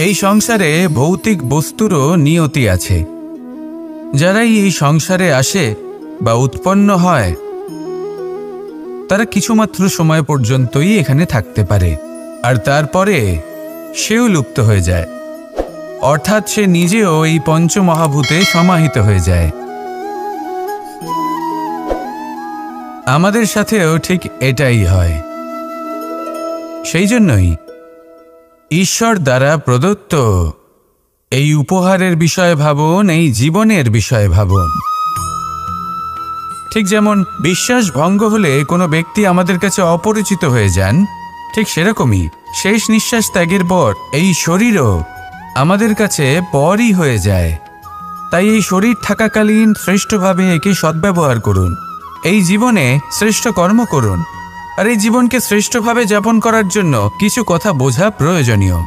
এই সংসারে ভৌতিক বস্তুরও নিয়তি আছে। যারাই এই সংসারে আসে বা উৎপন্ন হয় তারা কিছুমাত্র সময় পর্যন্তই এখানে থাকতে পারে, আর তারপরে সেও লুপ্ত হয়ে যায়, অর্থাৎ সে নিজেও এই পঞ্চমহাভূতে সমাহিত হয়ে যায়। আমাদের সাথেও ঠিক এটাই হয়। সেই জন্যই ঈশ্বর দ্বারা প্রদত্ত এই উপহারের বিষয়ে ভাবুন, এই জীবনের বিষয়ে ভাবুন। ঠিক যেমন বিশ্বাস ভঙ্গ হলে কোনো ব্যক্তি আমাদের কাছে অপরিচিত হয়ে যান, ঠিক সেরকমই শেষ নিঃশ্বাস ত্যাগের পর এই শরীরও আমাদের কাছে পরই হয়ে যায়। তাই এই শরীর থাকাকালীন শ্রেষ্ঠভাবে একে সদ্ব্যবহার করুন, এই জীবনে শ্রেষ্ঠ কর্ম করুন। আর এই জীবনকে শ্রেষ্ঠভাবে যাপন করার জন্য কিছু কথা বোঝা প্রয়োজনীয়।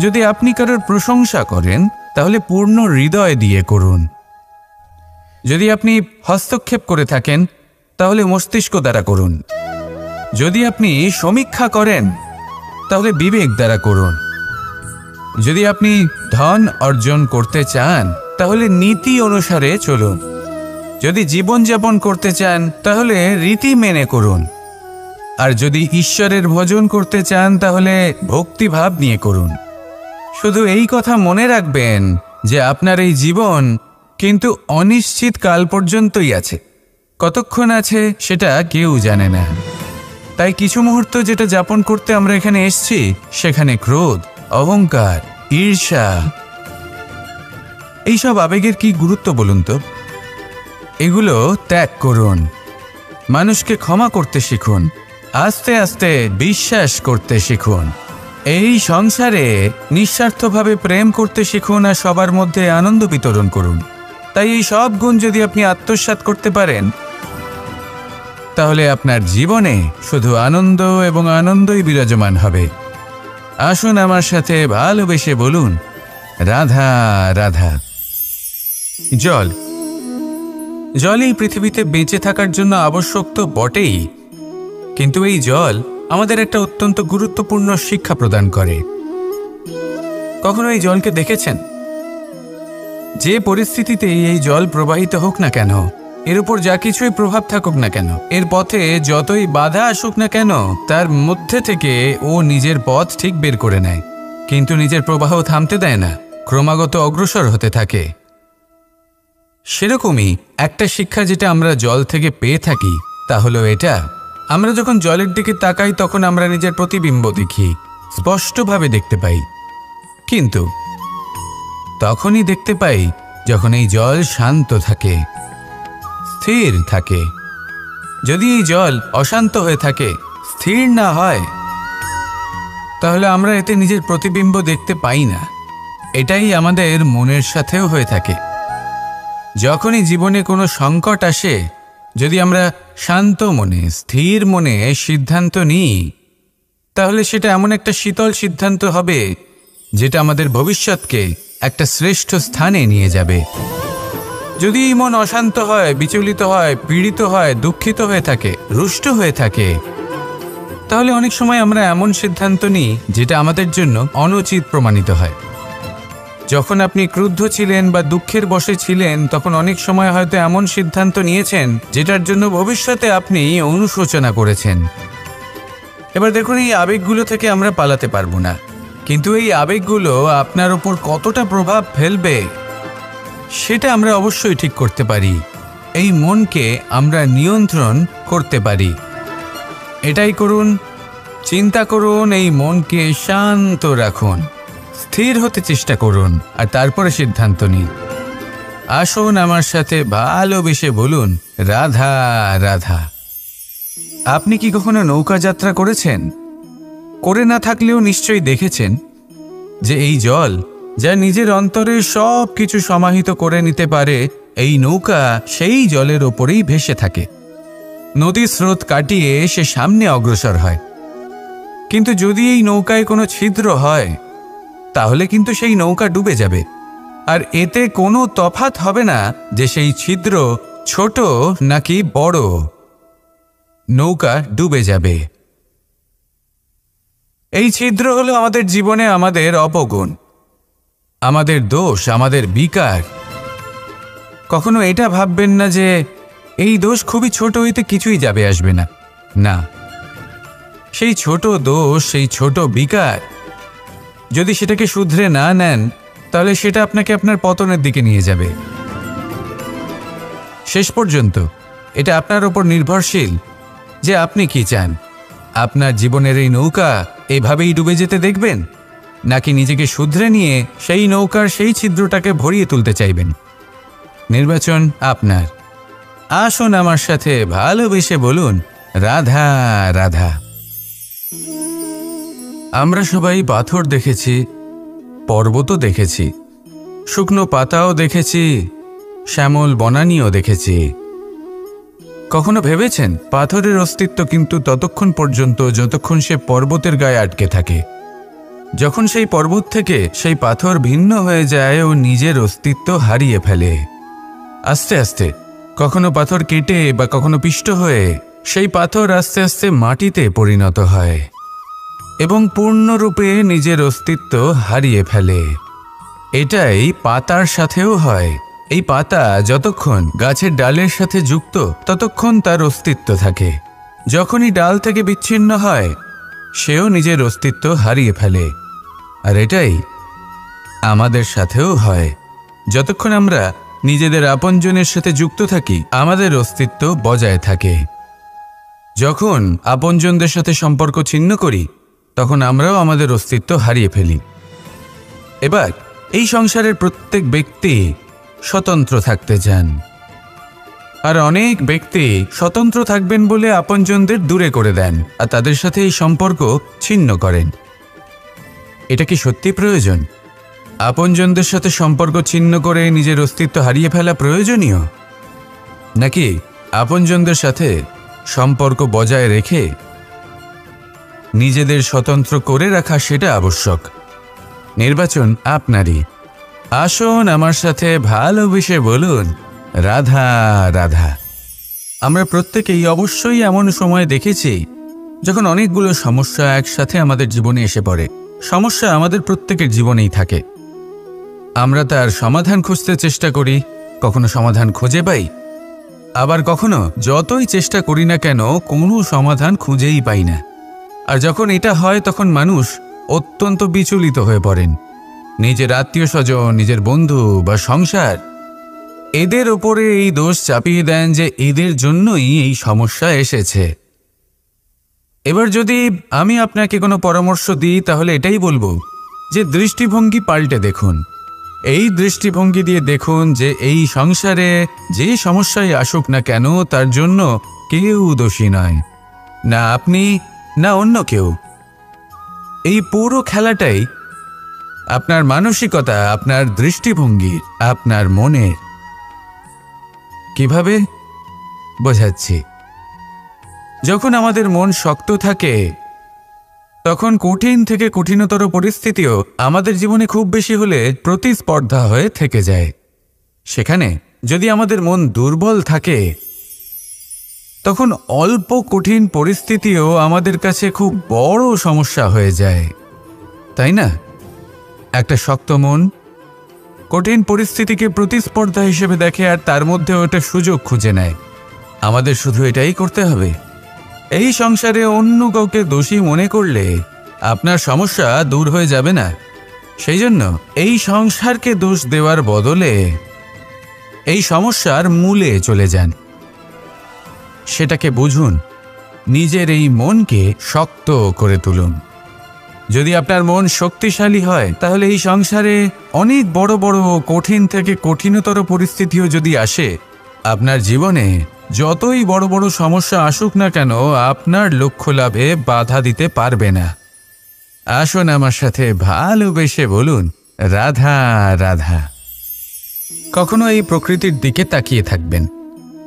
যদি আপনি কারোর প্রশংসা করেন তাহলে পূর্ণ হৃদয় দিয়ে করুন। যদি আপনি হস্তক্ষেপ করে থাকেন তাহলে মস্তিষ্ক দ্বারা করুন। যদি আপনি সমীক্ষা করেন তাহলে বিবেক দ্বারা করুন। যদি আপনি ধন অর্জন করতে চান তাহলে নীতি অনুসারে চলুন। যদি জীবনযাপন করতে চান তাহলে রীতি মেনে করুন। আর যদি ঈশ্বরের ভজন করতে চান তাহলে ভক্তিভাব নিয়ে করুন। শুধু এই কথা মনে রাখবেন যে আপনার এই জীবন কিন্তু অনিশ্চিত কাল পর্যন্তই আছে। কতক্ষণ আছে সেটা কেউ জানে না। তাই কিছু মুহূর্ত যেটা যাপন করতে আমরা এখানে এসেছি সেখানে ক্রোধ, অহংকার, ঈর্ষা, এইসব আবেগের কি গুরুত্ব বলুন তো? এগুলো ত্যাগ করুন। মানুষকে ক্ষমা করতে শিখুন। আস্তে আস্তে বিশ্বাস করতে শিখুন। এই সংসারে নিঃস্বার্থভাবে প্রেম করতে শিখুন আর সবার মধ্যে আনন্দ বিতরণ করুন। তাই এই সব গুণ যদি আপনি আত্মসাৎ করতে পারেন তাহলে আপনার জীবনে শুধু আনন্দ এবং আনন্দই বিরাজমান হবে। আসুন আমার সাথে ভালোবেসে বলুন, রাধা রাধা। জল এই পৃথিবীতে বেঁচে থাকার জন্য আবশ্যক তো বটেই, কিন্তু এই জল আমাদের একটা অত্যন্ত গুরুত্বপূর্ণ শিক্ষা প্রদান করে। কখনো এই জলকে দেখেছেন? যে পরিস্থিতিতে এই জল প্রবাহিত হোক না কেন, এর উপর যা কিছুই প্রভাব থাকুক না কেন, এর পথে যতই বাধা আসুক না কেন, তার মধ্যে থেকে ও নিজের পথ ঠিক বের করে নেয়, কিন্তু নিজের প্রবাহ থামতে দেয় না, ক্রমাগত অগ্রসর হতে থাকে। সেরকমই একটা শিক্ষা যেটা আমরা জল থেকে পেয়ে থাকি তা হলো এটা, আমরা যখন জলের দিকে তাকাই তখন আমরা নিজের প্রতিবিম্ব দেখি, স্পষ্টভাবে দেখতে পাই। কিন্তু তখনই দেখতে পাই যখন এই জল শান্ত থাকে, স্থির থাকে। যদি এই জল অশান্ত হয়ে থাকে, স্থির না হয়, তাহলে আমরা এতে নিজের প্রতিবিম্ব দেখতে পাই না। এটাই আমাদের মনের সাথেও হয়ে থাকে। যখনই জীবনে কোনো সংকট আসে, যদি আমরা শান্ত মনে, স্থির মনে সিদ্ধান্ত নিই, তাহলে সেটা এমন একটা শীতল সিদ্ধান্ত হবে যেটা আমাদের ভবিষ্যৎকে একটা শ্রেষ্ঠ স্থানে নিয়ে যাবে। যদি এই মন অশান্ত হয়, বিচলিত হয়, পীড়িত হয়, দুঃখিত হয়ে থাকে, রুষ্ট হয়ে থাকে, তাহলে অনেক সময় আমরা এমন সিদ্ধান্ত নিই যেটা আমাদের জন্য অনুচিত প্রমাণিত হয়। যখন আপনি ক্রুদ্ধ ছিলেন বা দুঃখের বশে ছিলেন তখন অনেক সময় হয়তো এমন সিদ্ধান্ত নিয়েছেন যেটার জন্য ভবিষ্যতে আপনি অনুশোচনা করেছেন। এবার দেখুন, এই আবেগগুলো থেকে আমরা পালাতে পারবো না, কিন্তু এই আবেগগুলো আপনার উপর কতটা প্রভাব ফেলবে সেটা আমরা অবশ্যই ঠিক করতে পারি। এই মনকে আমরা নিয়ন্ত্রণ করতে পারি। এটাই করুন, চিন্তা করুন, এই মনকে শান্ত রাখুন, স্থির হতে চেষ্টা করুন, আর তারপরে সিদ্ধান্ত নিন। আসুন আমার সাথে ভালোবেসে বলুন, রাধা রাধা। আপনি কি কখনো নৌকা যাত্রা করেছেন? করে না থাকলেও নিশ্চয়ই দেখেছেন যে এই জল যা নিজের অন্তরে সব কিছু সমাহিত করে নিতে পারে, এই নৌকা সেই জলের ওপরেই ভেসে থাকে। নদীর স্রোত কাটিয়ে সে সামনে অগ্রসর হয়। কিন্তু যদি এই নৌকায় কোনো ছিদ্র হয় তাহলে কিন্তু সেই নৌকা ডুবে যাবে, আর এতে কোনো তফাৎ হবে না যে সেই ছিদ্র ছোট নাকি বড়, নৌকা ডুবে যাবে। এই ছিদ্র হলো আমাদের জীবনে আমাদের অপগুণ। আমাদের দোষ, আমাদের বিকার। কখনো এটা ভাববেন না যে এই দোষ খুবই ছোট, হইতে কিছুই যাবে আসবে না। না, সেই ছোট দোষ, সেই ছোট বিকার যদি সেটাকে শুধরে না নেন, তাহলে সেটা আপনাকে আপনার পতনের দিকে নিয়ে যাবে। শেষ পর্যন্ত এটা আপনার ওপর নির্ভরশীল যে আপনি কি চান। আপনার জীবনের এই নৌকা এভাবেই ডুবে যেতে দেখবেন, নাকি নিজেকে শুধরে নিয়ে সেই নৌকার সেই ছিদ্রটাকে ভরিয়ে তুলতে চাইবেন। নির্বাচন আপনার। আসুন আমার সাথে ভালোবেসে বলুন, রাধা রাধা। আমরা সবাই পাথর দেখেছি, পর্বতও দেখেছি, শুকনো পাতাও দেখেছি, শ্যামল বনানীও দেখেছি। কখনো ভেবেছেন পাথরের অস্তিত্ব কিন্তু ততক্ষণ পর্যন্ত যতক্ষণ সে পর্বতের গায়ে আটকে থাকে। যখন সেই পর্বত থেকে সেই পাথর ভিন্ন হয়ে যায় ও নিজের অস্তিত্ব হারিয়ে ফেলে। আস্তে আস্তে কখনো পাথর কেটে বা কখনো পিষ্ট হয়ে সেই পাথর আস্তে আস্তে মাটিতে পরিণত হয় এবং পূর্ণরূপে নিজের অস্তিত্ব হারিয়ে ফেলে। এটাই পাতার সাথেও হয়। এই পাতা যতক্ষণ গাছের ডালের সাথে যুক্ত ততক্ষণ তার অস্তিত্ব থাকে। যখনই ডাল থেকে বিচ্ছিন্ন হয় সেও নিজের অস্তিত্ব হারিয়ে ফেলে। আর এটাই আমাদের সাথেও হয়। যতক্ষণ আমরা নিজেদের আপনজনের সাথে যুক্ত থাকি আমাদের অস্তিত্ব বজায় থাকে। যখন আপনজনদের সাথে সম্পর্ক ছিন্ন করি তখন আমরাও আমাদের অস্তিত্ব হারিয়ে ফেলি। এবার এই সংসারের প্রত্যেক ব্যক্তি স্বতন্ত্র থাকতে চান, আর অনেক ব্যক্তি স্বতন্ত্র থাকবেন বলে আপনজনদের দূরে করে দেন আর তাদের সাথে এই সম্পর্ক ছিন্ন করেন। এটা কি সত্যি প্রয়োজন? আপনজনদের সাথে সম্পর্ক ছিন্ন করে নিজের অস্তিত্ব হারিয়ে ফেলা প্রয়োজনীয়, নাকি আপনজনদের সাথে সম্পর্ক বজায় রেখে নিজেদের স্বতন্ত্র করে রাখা সেটা আবশ্যক? নির্বাচন আপনারই। আসুন আমার সাথে ভালোবেসে বলুন, রাধা রাধা। আমরা প্রত্যেকেই অবশ্যই এমন সময় দেখেছি যখন অনেকগুলো সমস্যা একসাথে আমাদের জীবনে এসে পড়ে। সমস্যা আমাদের প্রত্যেকের জীবনেই থাকে। আমরা তার সমাধান খুঁজতে চেষ্টা করি, কখনো সমাধান খুঁজে পাই, আবার কখনো যতই চেষ্টা করি না কেন কোনো সমাধান খুঁজেই পাই না। আর যখন এটা হয় তখন মানুষ অত্যন্ত বিচলিত হয়ে পড়েন। নিজের আত্মীয় স্বজন, নিজের বন্ধু বা সংসার, এদের ওপরে এই দোষ চাপিয়ে দেন যে এদের জন্যই এই সমস্যা এসেছে। এবার যদি আমি আপনাকে কোনো পরামর্শ দিই তাহলে এটাই বলবো যে দৃষ্টিভঙ্গি পাল্টে দেখুন। এই দৃষ্টিভঙ্গি দিয়ে দেখুন যে এই সংসারে যে সমস্যায় আসুক না কেন তার জন্য কেউ দোষী নয়, না আপনি না অন্য কেউ। এই পুরো খেলাটাই আপনার মানসিকতা, আপনার দৃষ্টিভঙ্গি, আপনার মনের। কিভাবে বোঝাচ্ছি? যখন আমাদের মন শক্ত থাকে তখন কঠিন থেকে কঠিনতর পরিস্থিতিও আমাদের জীবনে খুব বেশি হলে প্রতিস্পর্ধা হয়ে থেকে যায়। সেখানে যদি আমাদের মন দুর্বল থাকে তখন অল্প কঠিন পরিস্থিতিও আমাদের কাছে খুব বড় সমস্যা হয়ে যায়, তাই না? একটা শক্ত মন কঠিন পরিস্থিতিকে প্রতিস্পর্ধা হিসেবে দেখে আর তার মধ্যে ওটা সুযোগ খুঁজে নেয়। আমাদের শুধু এটাই করতে হবে। এই সংসারে অন্য কাউকে দোষী মনে করলে আপনার সমস্যা দূর হয়ে যাবে না। সেই জন্য এই সংসারকে দোষ দেওয়ার বদলে এই সমস্যার মূলে চলে যান, সেটাকে বুঝুন, নিজের এই মনকে শক্ত করে তুলুন। যদি আপনার মন শক্তিশালী হয় তাহলে এই সংসারে অনেক বড় বড় কঠিন থেকে কঠিনতর পরিস্থিতিও যদি আসে, আপনার জীবনে যতই বড় বড় সমস্যা আসুক না কেন আপনার লক্ষ্য লাভে বাধা দিতে পারবে না। আসুন আমার সাথে ভালোবেসে বলুন, রাধা রাধা। কখনো এই প্রকৃতির দিকে তাকিয়ে থাকবেন।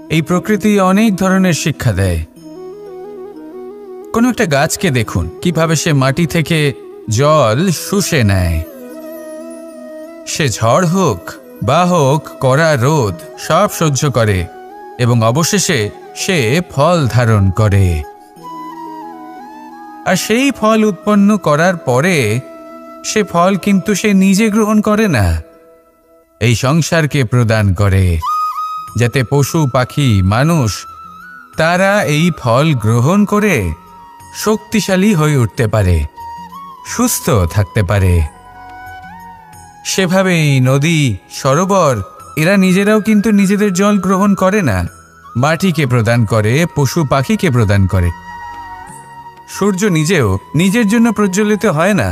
এই প্রকৃতি অনেক ধরনের শিক্ষা দেয়। কোনো একটা গাছকে দেখুন কিভাবে সে মাটি থেকে জল শুষে নেয়। সে ঝড় হোক বা হোক কড়া রোদ সব সহ্য করে এবং অবশেষে সে ফল ধারণ করে। আর সেই ফল উৎপন্ন করার পরে সে ফল কিন্তু সে নিজে গ্রহণ করে না, এই সংসারকে প্রদান করে, যাতে পশু পাখি মানুষ তারা এই ফল গ্রহণ করে শক্তিশালী হয়ে উঠতে পারে, সুস্থ থাকতে পারে। সেভাবেই নদী, সরোবর এরা নিজেরাও কিন্তু নিজেদের জল গ্রহণ করে না, মাটিকে প্রদান করে, পশু পাখিকে প্রদান করে। সূর্য নিজেও নিজের জন্য প্রজ্বলিত হয় না,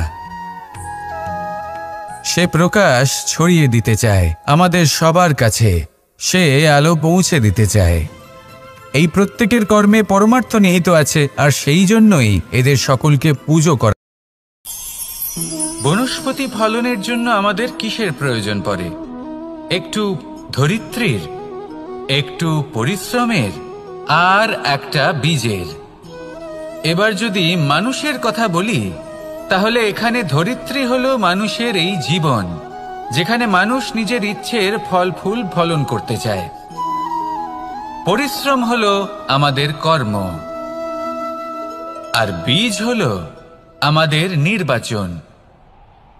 সে প্রকাশ ছড়িয়ে দিতে চায় আমাদের সবার কাছে, সে আলো পৌঁছে দিতে চায়। এই প্রত্যেকের কর্মে পরমার্থ নিহিত আছে, আর সেই জন্যই এদের সকলকে পুজো করা। বনস্পতি ফলনের জন্য আমাদের কিসের প্রয়োজন পড়ে? একটু ধরিত্রীর, একটু পরিশ্রমের, আর একটা বীজের। এবার যদি মানুষের কথা বলি, তাহলে এখানে ধরিত্রী হলো মানুষের এই জীবন, যেখানে মানুষ নিজের ইচ্ছের ফল ফুল ফলন করতে চায়। পরিশ্রম হলো আমাদের কর্ম, আর বীজ হলো আমাদের নির্বাচন।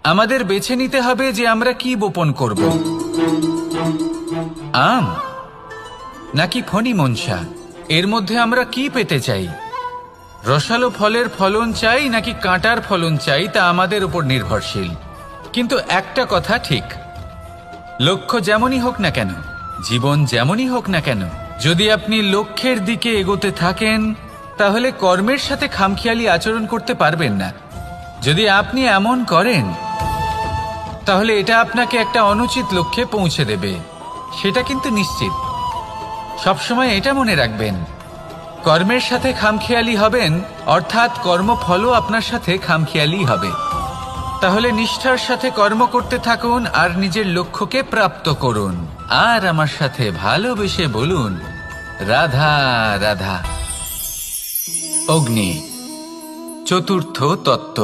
আমাদের বেছে নিতে হবে যে আমরা কি বপন করব, আম নাকি ফণি মনসা। এর মধ্যে আমরা কি পেতে চাই? রসালো ফলের ফলন চাই নাকি কাঁটার ফলন চাই, তা আমাদের উপর নির্ভরশীল। কিন্তু একটা কথা ঠিক, লক্ষ্য যেমনই হোক না কেন, জীবন যেমনই হোক না কেন, যদি আপনি লক্ষ্যের দিকে এগোতে থাকেন, তাহলে কর্মের সাথে খামখেয়ালি আচরণ করতে পারবেন না। যদি আপনি এমন করেন, তাহলে এটা আপনাকে একটা অনুচিত লক্ষ্যে পৌঁছে দেবে, সেটা কিন্তু নিশ্চিত। সবসময় এটা মনে রাখবেন, কর্মের সাথে খামখেয়ালি হবেন, অর্থাৎ কর্মফলও আপনার সাথে খামখেয়ালি হবে। তাহলে নিষ্ঠার সাথে কর্ম করতে থাকুন আর নিজের লক্ষ্যকে প্রাপ্ত করুন। আর আমার সাথে ভালোবেসে বলুন, রাধা রাধা। অগ্নি চতুর্থ তত্ত্ব,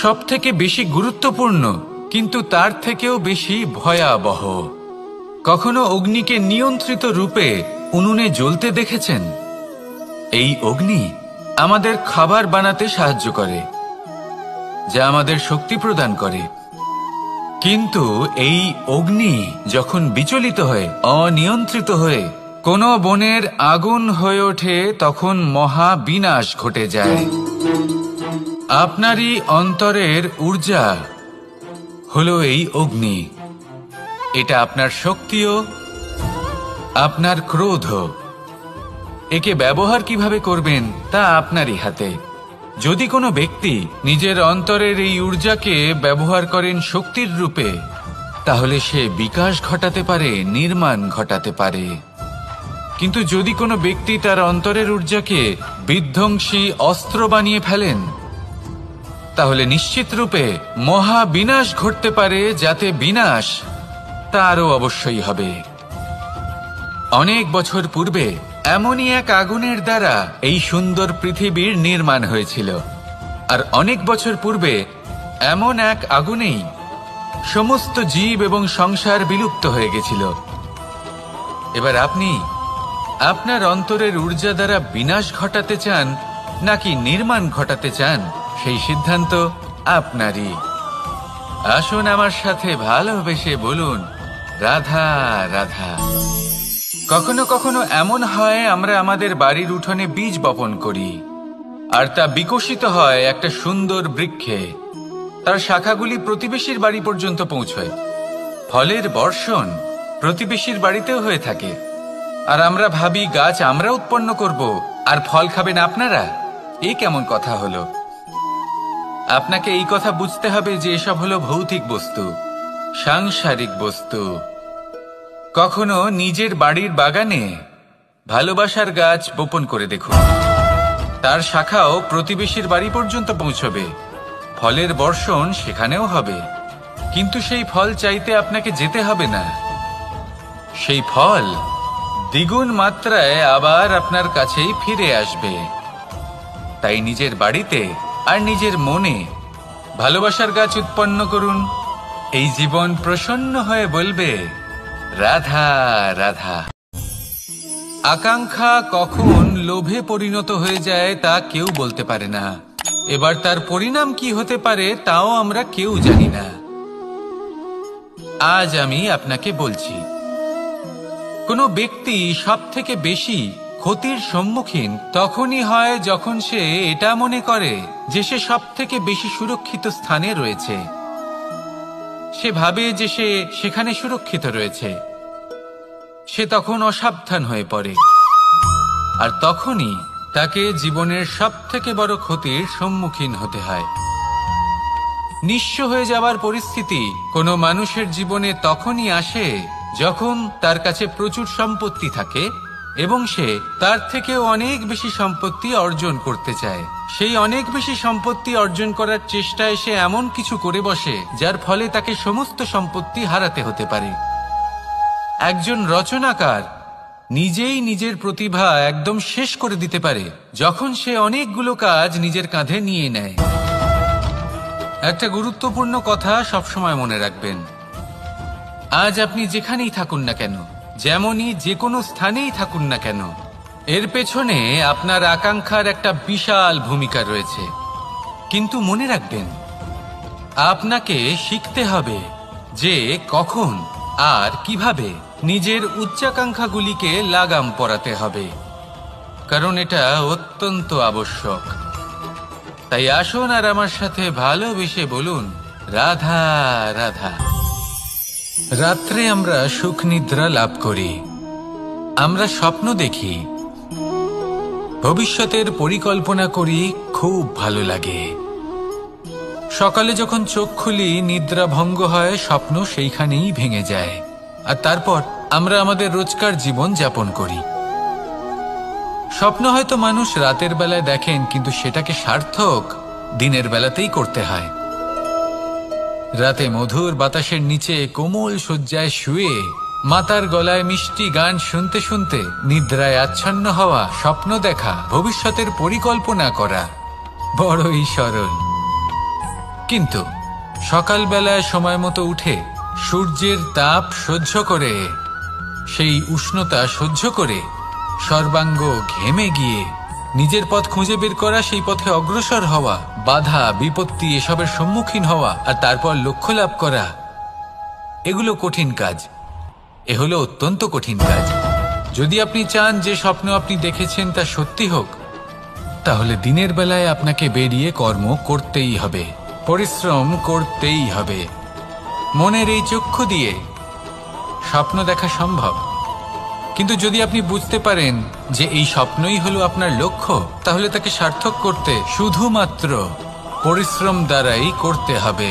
সব থেকে বেশি গুরুত্বপূর্ণ, কিন্তু তার থেকেও বেশি ভয়াবহ। কখনো অগ্নিকে নিয়ন্ত্রিত রূপে উনুনে জ্বলতে দেখেছেন? এই অগ্নি আমাদের খাবার বানাতে সাহায্য করে, যা আমাদের শক্তি প্রদান করে। কিন্তু এই অগ্নি যখন বিচলিত হয়ে, অনিয়ন্ত্রিত হয়ে কোনো বনের আগুন হয়ে ওঠে, তখন মহা বিনাশ ঘটে যায়। আপনারই অন্তরের ঊর্জা হলো এই অগ্নি। এটা আপনার শক্তিও, আপনার ক্রোধ। একে ব্যবহার কিভাবে করবেন তা আপনারই হাতে। যদি কোনো ব্যক্তি নিজের অন্তরের এই ঊর্জাকে ব্যবহার করেন শক্তির রূপে, তাহলে সে বিকাশ ঘটাতে পারে, নির্মাণ ঘটাতে পারে। কিন্তু যদি কোনো ব্যক্তি তার অন্তরের ঊর্জাকে বিধ্বংসী অস্ত্র বানিয়ে ফেলেন, তাহলে নিশ্চিত রূপে মহা বিনাশ ঘটতে পারে, যাতে বিনাশ তারও অবশ্যই হবে। অনেক বছর পূর্বে এমনই এক আগুনের দ্বারা এই সুন্দর পৃথিবীর নির্মাণ হয়েছিল, আর অনেক বছর পূর্বে এমন এক আগুনেই সমস্ত জীব এবং সংসার বিলুপ্ত হয়ে গেছিল। এবার আপনি আপনার অন্তরের ঊর্জা দ্বারা বিনাশ ঘটাতে চান নাকি নির্মাণ ঘটাতে চান, সেই সিদ্ধান্ত আপনারই। আসুন আমার সাথে ভালোবেসে বলুন, রাধা রাধা। কখনো কখনো এমন হয়, আমরা আমাদের বাড়ির উঠোনে বীজ বপন করি, আর তা বিকশিত হয় একটা সুন্দর বৃক্ষে। তার শাখাগুলি প্রতিবেশীর বাড়ি পর্যন্ত পৌঁছয়। ফলের বর্ষণ প্রতিবেশীর বাড়িতেও হয়ে থাকে, আর আমরা ভাবি গাছ আমরা উৎপন্ন করব আর ফল খাবেন আপনারা। এই কেমন কথা হলো? আপনাকে এই কথা বুঝতে হবে যে এসব হলো ভৌতিক বস্তু, সাংসারিক বস্তু। কখনো নিজের বাড়ির বাগানে ভালোবাসার গাছ বপন করে দেখুন, তার শাখাও প্রতিবেশীর বাড়ি পর্যন্ত পৌঁছবে, ফলের বর্ষণ সেখানেও হবে। কিন্তু সেই ফল চাইতে আপনাকে যেতে হবে না, সেই ফল দ্বিগুণ মাত্রায় আবার আপনার কাছেই ফিরে আসবে। তাই নিজের বাড়িতে আর নিজের মনে ভালোবাসার গাছ উৎপন্ন করুন। এই জীবন প্রসন্ন হয়ে বলবে, রাধা রাধা। আকাঙ্ক্ষা কখন লোভে পরিণত হয়ে যায় তা কেউ বলতে পারে না। এবার তার পরিণাম কি হতে পারে তাও আমরা কেউ জানি না। আজ আমি আপনাকে বলছি, কোনো ব্যক্তি সবথেকে বেশি ক্ষতির সম্মুখীন তখনই হয় যখন সে এটা মনে করে যে সে সবথেকে বেশি সুরক্ষিত স্থানে রয়েছে। সে ভাবে যে সে সেখানে সুরক্ষিত রয়েছে। সে তখন অসাবধান হয়ে পড়ে, আর তখনই তাকে জীবনের সবথেকে বড় ক্ষতির সম্মুখীন হতে হয়। নিঃস্ব হয়ে যাওয়ার পরিস্থিতি কোনো মানুষের জীবনে তখনই আসে যখন তার কাছে প্রচুর সম্পত্তি থাকে এবং সে তার থেকেও অনেক বেশি সম্পত্তি অর্জন করতে চায়। সেই অনেক বেশি সম্পত্তি অর্জন করার চেষ্টায় সে এমন কিছু করে বসে যার ফলে তাকে সমস্ত সম্পত্তি হারাতে হতে পারে। একজন রচনাকার নিজেই নিজের প্রতিভা একদম শেষ করে দিতে পারে যখন সে অনেকগুলো কাজ নিজের কাঁধে নিয়ে নেয়। একটা গুরুত্বপূর্ণ কথা সবসময় মনে রাখবেন, আজ আপনি যেখানেই থাকুন না কেন, যেমনই যে কোনো স্থানেই থাকুন না কেন, এর পেছনে আপনার আকাঙ্ক্ষার একটা বিশাল ভূমিকা রয়েছে। কিন্তু মনে রাখবেন, আপনাকে শিখতে হবে যে কখন আর কিভাবে নিজের উচ্চাকাঙ্ক্ষাগুলিকে লাগাম পরাতে হবে, কারণ এটা অত্যন্ত আবশ্যক। তাই আসুন আর আমার সাথে ভালোবেসে বলুন, রাধা রাধা। রাত্রে আমরা সুখ নিদ্রা লাভ করি, আমরা স্বপ্ন দেখি, ভবিষ্যতের পরিকল্পনা করি, খুব ভালো লাগে। সকালে যখন চোখ খুলি নিদ্রা ভঙ্গ হয়, স্বপ্ন সেইখানেই ভেঙে যায়, আর তারপর আমরা আমাদের রোজকার জীবন যাপন করি। স্বপ্ন হয়তো মানুষ রাতের বেলায় দেখেন, কিন্তু সেটাকে সার্থক দিনের বেলাতেই করতে হয়। রাতে মধুর বাতাসের নিচে কোমল শয্যায় শুয়ে মাতার গলায় মিষ্টি গান শুনতে শুনতে নিদ্রায় আচ্ছন্ন হওয়া, স্বপ্ন দেখা, ভবিষ্যতের পরিকল্পনা করা বড়ই সরল। কিন্তু সকালবেলায় সময় মতো উঠে সূর্যের তাপ সহ্য করে, সেই উষ্ণতা সহ্য করে সর্বাঙ্গ ঘেমে গিয়ে নিজের পথ খুঁজে বের করা, সেই পথে অগ্রসর হওয়া, বাধা বিপত্তি এসবের সম্মুখীন হওয়া, আর তারপর লক্ষ্য লাভ করা, এগুলো কঠিন কাজ। এ হলো অত্যন্ত কঠিন কাজ। যদি আপনি চান যে স্বপ্ন আপনি দেখেছেন তা সত্যি হোক, তাহলে দিনের বেলায় আপনাকে বেরিয়ে কর্ম করতেই হবে, পরিশ্রম করতেই হবে। মনের এই চক্ষু দিয়ে স্বপ্ন দেখা সম্ভব, কিন্তু যদি আপনি বুঝতে পারেন যে এই স্বপ্নই হলো আপনার লক্ষ্য, তাহলে তাকে সার্থক করতে শুধুমাত্র পরিশ্রম দ্বারাই করতে হবে।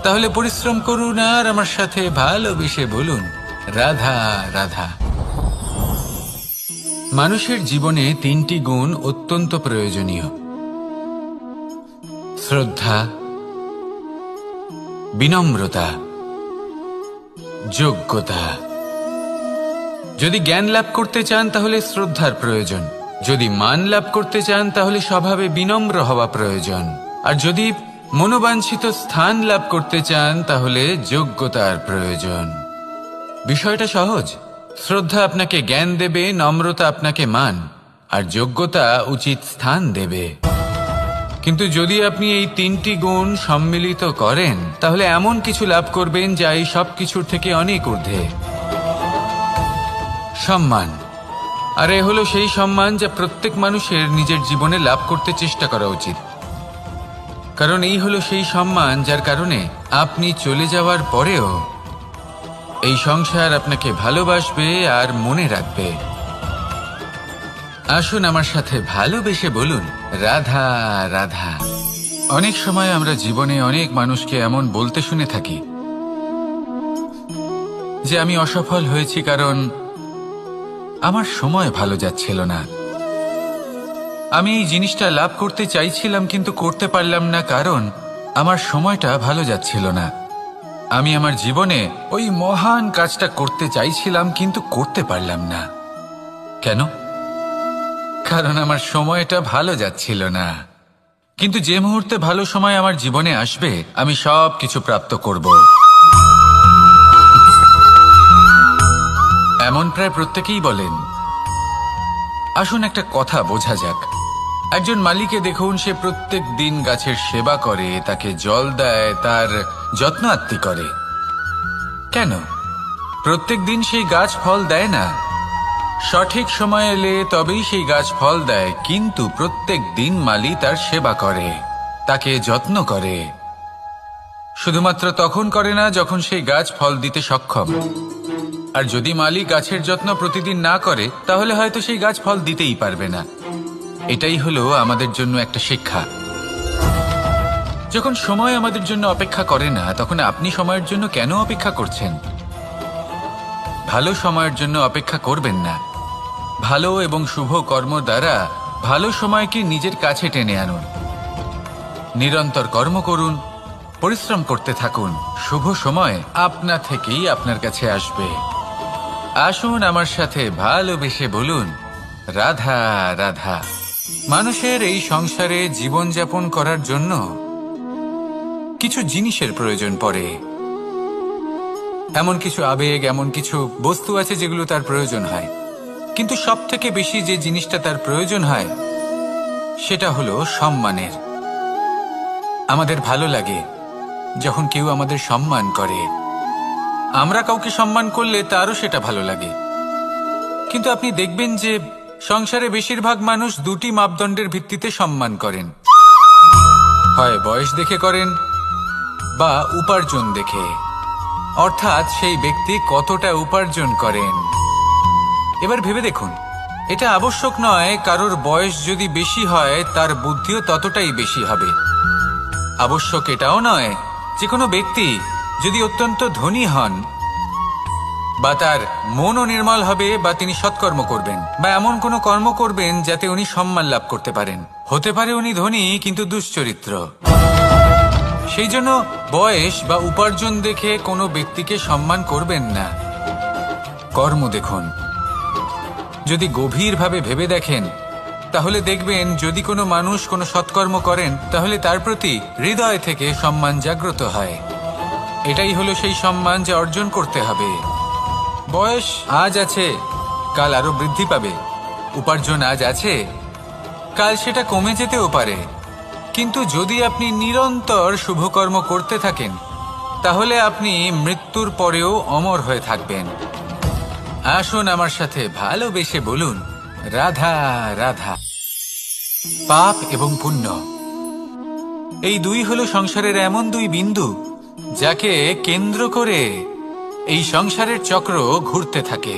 তাহলে পরিশ্রম করুন আর আমার সাথে ভালোবেসে বলুন, রাধা রাধা। মানুষের জীবনে তিনটি গুণ অত্যন্ত প্রয়োজনীয়: শ্রদ্ধা, বিনম্রতা, যোগ্যতা। যদি জ্ঞান লাভ করতে চান তাহলে শ্রদ্ধার প্রয়োজন, যদি মান লাভ করতে চান তাহলে স্বভাবে বিনম্র হওয়া প্রয়োজন, আর যদি মনোবাঞ্ছিত স্থান লাভ করতে চান তাহলে যোগ্যতার প্রয়োজন। বিষয়টা সহজ। শ্রদ্ধা আপনাকে জ্ঞান দেবে, নম্রতা আপনাকে মান, আর যোগ্যতা উচিত স্থান দেবে। কিন্তু যদি আপনি এই তিনটি গুণ সম্মিলিত করেন তাহলে এমন কিছু লাভ করবেন যা এই সব কিছুর থেকে অনেক ঊর্ধ্বে। সম্মান। আর এ হলো সেই সম্মান যা প্রত্যেক মানুষের নিজের জীবনে লাভ করতে চেষ্টা করা উচিত, কারণ এই হলো সেই সম্মান যার কারণে আপনি চলে যাওয়ার পরেও এই সংসার আপনাকে ভালোবাসবে আর মনে রাখবে। আসুন আমার সাথে ভালোবেসে বলুন, রাধা রাধা। অনেক সময় আমরা জীবনে অনেক মানুষকে এমন বলতে শুনে থাকি যে আমি অসফল হয়েছি কারণ আমার সময় ভালো যাচ্ছিল না, আমি এই জিনিসটা লাভ করতে চাইছিলাম কিন্তু করতে পারলাম না কারণ আমার সময়টা ভালো যাচ্ছিল না, আমি আমার জীবনে ওই মহান কাজটা করতে চাইছিলাম কিন্তু করতে পারলাম না। কেন? কারণ আমার সময়টা ভালো যাচ্ছিল না। কিন্তু যে মুহূর্তে ভালো সময় আমার জীবনে আসবে আমি সব কিছু প্রাপ্ত করব। এমন প্রায় প্রত্যেকেই বলেন। আসুন একটা কথা বোঝা যাক, একজন মালিকে দেখুন, সে প্রত্যেক দিন গাছের সেবা করে, তাকে জল দেয়, তার যত্ন আত্তি করে। কেন? প্রত্যেক দিন সেই গাছ ফল দেয় না। সঠিক সময় এলে তবেই সেই গাছ ফল দেয়, কিন্তু প্রত্যেক দিন মালি তার সেবা করে, তাকে যত্ন করে। শুধুমাত্র তখন করে না যখন সেই গাছ ফল দিতে সক্ষম। আর যদি মালি গাছের যত্ন প্রতিদিন না করে, তাহলে হয়তো সেই গাছ ফল দিতেই পারবে না। এটাই হলো আমাদের জন্য একটা শিক্ষা। যখন সময় আমাদের জন্য অপেক্ষা করে না, তখন আপনি সময়ের জন্য কেন অপেক্ষা করছেন? ভালো সময়ের জন্য অপেক্ষা করবেন না। ভালো এবং শুভ কর্ম দ্বারা ভালো সময়কে নিজের কাছে টেনে আনুন। নিরন্তর কর্ম করুন, পরিশ্রম করতে থাকুন। শুভ সময় আপনা থেকেই আপনার কাছে আসবে। আসুন আমার সাথে ভালোবেসে বলুন, রাধা রাধা। মানুষের এই সংসারে জীবনযাপন করার জন্য কিছু জিনিসের প্রয়োজন পড়ে। এমন কিছু আবেগ, এমন কিছু বস্তু আছে যেগুলো তার প্রয়োজন হয়। কিন্তু সব থেকে বেশি যে জিনিসটা তার প্রয়োজন হয় সেটা হলো সম্মানের। আমাদের ভালো লাগে যখন কেউ আমাদের সম্মান করে। আমরা কাউকে সম্মান করলে তারও সেটা ভালো লাগে। কিন্তু আপনি দেখবেন যে সংসারে বেশিরভাগ মানুষ দুটি মাপদণ্ডের ভিত্তিতে সম্মান করেন। হয় বয়স দেখে করেন বা উপার্জন দেখে, অর্থাৎ সেই ব্যক্তি কতটা উপার্জন করেন। এবার ভেবে দেখুন, এটা আবশ্যক নয় কারোর বয়স যদি বেশি হয় তার বুদ্ধিও ততটাই বেশি হবে। আবশ্যক এটাও নয় যে কোনো ব্যক্তি যদি অত্যন্ত ধনী হন বা তার মনও নির্মল হবে বা তিনি সৎকর্ম করবেন বা এমন কোনো কর্ম করবেন যাতে উনি সম্মান লাভ করতে পারেন। হতে পারে উনি ধনী কিন্তু দুশ্চরিত্র। সেই জন্য বয়স বা উপার্জন দেখে কোনো ব্যক্তিকে সম্মান করবেন না। কর্ম দেখুন। যদি গভীরভাবে ভেবে দেখেন তাহলে দেখবেন যদি কোনো মানুষ কোনো সৎকর্ম করেন তাহলে তার প্রতি হৃদয় থেকে সম্মান জাগ্রত হয়। এটাই হলো সেই সম্মান যা অর্জন করতে হবে। বয়স আজ আছে, কাল আরো বৃদ্ধি পাবে। উপার্জন আজ আছে, কাল সেটা কমে যেতেও পারে। কিন্তু যদি আপনি নিরন্তর শুভকর্ম করতে থাকেন তাহলে আপনি মৃত্যুর পরেও অমর হয়ে থাকবেন। আসুন আমার সাথে ভালোবেসে বলুন, রাধা রাধা। পাপ এবং পুণ্য, এই দুই হলো সংসারের এমন দুই বিন্দু যাকে কেন্দ্র করে এই সংসারের চক্র ঘুরতে থাকে।